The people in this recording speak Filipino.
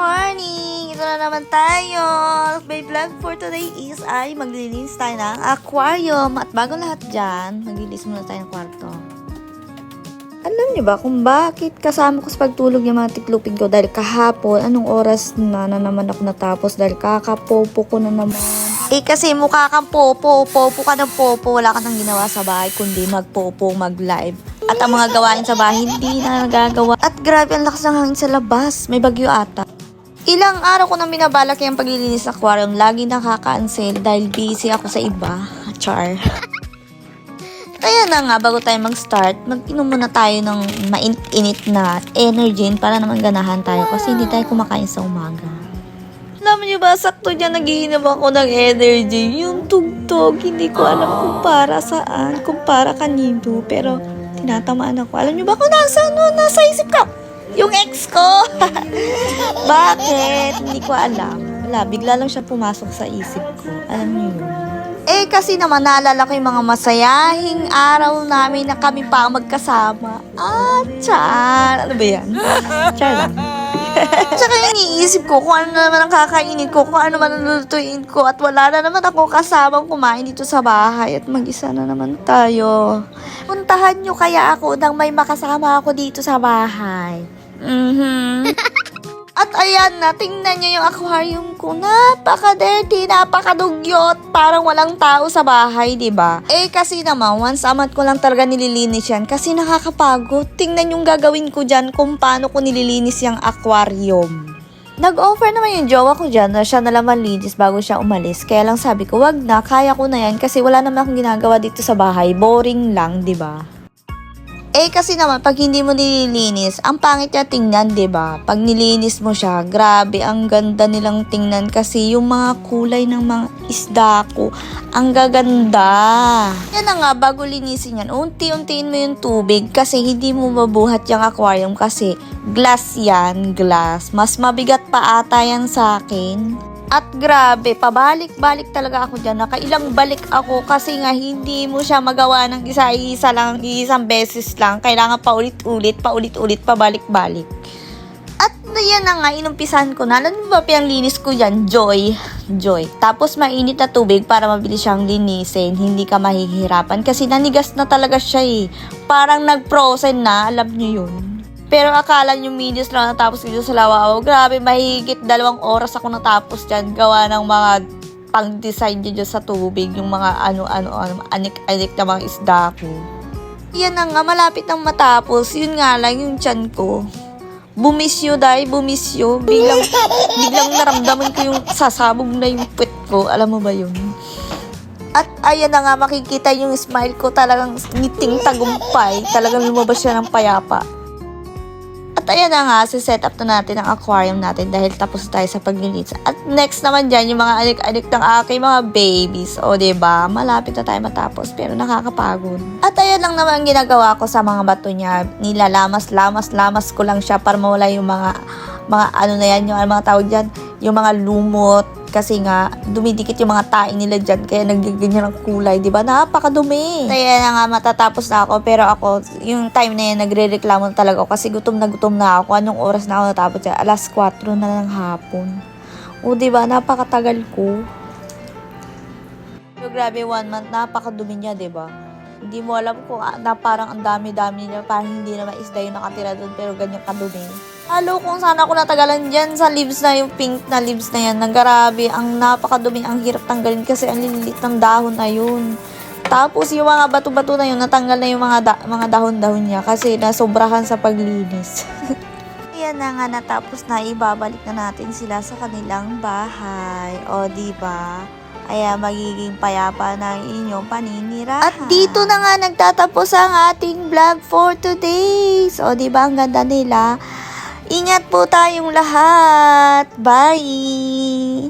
morning! Ito na naman tayo. My vlog for today is ay maglilinis tayo ng aquarium. At bago lahat dyan, maglilinis muna tayo ng kwarto. Alam niyo ba kung bakit kasama ko sa pagtulog yung mga tiklupin ko? Dahil kahapon, anong oras na naman ako natapos? Dahil kakapopo ko na naman. Kasi mukha kang popo ka ng popo. Wala ka nang ginawa sa bahay, kundi magpopo, mag-live. At ang mga gawain sa bahay, hindi na nagagawa. At grabe, ang lakas ng hangin sa labas. May bagyo ata. Ilang araw ko nang binabalak yung paglilinis ng aquarium. Lagi nakaka-cancel dahil busy ako sa iba. Char. Kaya na nga, bago tayo mag-start, mag-inom muna tayo ng mainit na Energin para naman ganahan tayo kasi hindi tayo kumakain sa umaga. Alam niyo ba, sakto dyan nagiinom ako ng energy. Yung tugtog, hindi ko alam kung para saan, kung para kanino. Pero tinatamaan ako. Alam niyo ba kung nasa isip ko? Yung ex ko. Bakit? Hindi ko alam. Wala, bigla lang siya pumasok sa isip ko. Alam niyo yun. Kasi naman naalala ko yung mga masayahing araw namin na kami pa magkasama. Char. Ano ba yan? Char lang. Tsaka iniisip ko kung ano naman ang kakainin ko, kung ano naman ang lulutuin ko, at wala na naman ako kasamang kumain dito sa bahay at mag-isa na naman tayo. Puntahan nyo kaya ako nang may makasama ako dito sa bahay. At ayan na, tingnan nyo yung aquarium ko. Napaka-dirty, napaka-dugyot. Parang walang tao sa bahay, diba? Kasi naman, once a month ko lang talaga nililinis yan kasi nakakapagod. Tingnan yung gagawin ko dyan kung paano ko nililinis yung aquarium. Nag-offer naman yung jowa ko dyan na siya na lang malinis bago siya umalis. Kaya lang sabi ko, wag na, kaya ko na yan kasi wala naman akong ginagawa dito sa bahay. Boring lang, diba? Kasi naman, pag hindi mo nililinis, ang pangit niya tingnan, diba? Pag nilinis mo siya, grabe, ang ganda nilang tingnan kasi yung mga kulay ng mga isda ko, ang gaganda. Yan na nga, bago linisin yan, unti-untiin mo yung tubig kasi hindi mo mabuhat yung aquarium kasi glass yan, glass. Mas mabigat pa ata yan sa akin. At grabe, pabalik-balik talaga ako dyan. Nakailang balik ako kasi nga hindi mo siya magawa ng isa-isa lang, isang beses lang. Kailangan paulit-ulit, pabalik-balik. At yan na nga, inumpisahan ko na. Alam mo ba, pinanglinis ko dyan? Joy. Tapos mainit na tubig para mabilis siyang linisin. Hindi ka mahihirapan kasi nanigas na talaga siya . Parang nag-frozen na, alam niyo yun. Pero akala nyo minutes lang natapos dito sa Lawaw. Grabe, mahigit 2 oras ako natapos dyan. Gawa ng mga pang-design dyan sa tubig. Yung mga anik-anik na mga isda ko. Yan na nga, malapit nang matapos. Yun nga lang, yung tiyan ko. Bumisyo. Biglang naramdaman ko yung sasabog na yung puwet ko. Alam mo ba yun? At ayan na nga, makikita yung smile ko. Talagang ngiting tagumpay. Talagang lumabas siya ng payapa. At ayan na nga, set up na natin ang aquarium natin dahil tapos tayo sa paglilinis. At next naman dyan, yung mga anik-anik ng aking mga babies. Diba? Malapit na tayo matapos pero nakakapagod. At ayan lang naman ang ginagawa ko sa mga bato niya. Nilalamas ko lang siya para mawala yung mga yung mga tawag dyan, yung mga lumot. Kasi nga, dumidikit yung mga taing nila dyan. Kaya nagganyan ang kulay. Diba? Napakadumi. Kaya na nga, matatapos na ako. Pero ako, yung time na yan, nagre-reklamo na talaga ako. Kasi gutom na ako. Anong oras na ako natapos dyan? 4:00 na ng hapon. Diba? Napakatagal ko. Pero grabe, 1 month. Napakadumi niya, diba? Hindi mo alam kung parang ang dami-dami niya. Parang hindi na maisda yung nakatira doon. Pero ganyan kadumi. Halo kung sana ako natagalan dyan sa leaves na yung pink na leaves na yan. Grabe, ang napakadumi, ang hirap tanggalin kasi ang liliit ng dahon na yun. Tapos yung mga bato-bato na yun, natanggal na yung mga dahon-dahon niya kasi nasobrahan sa paglinis. Yan na nga, natapos na, ibabalik na natin sila sa kanilang bahay. Diba? Kaya magiging payapa na inyong paninirahan. At dito na nga nagtatapos ang ating vlog for today. Diba, ang ganda nila. Ingat po tayong lahat. Bye!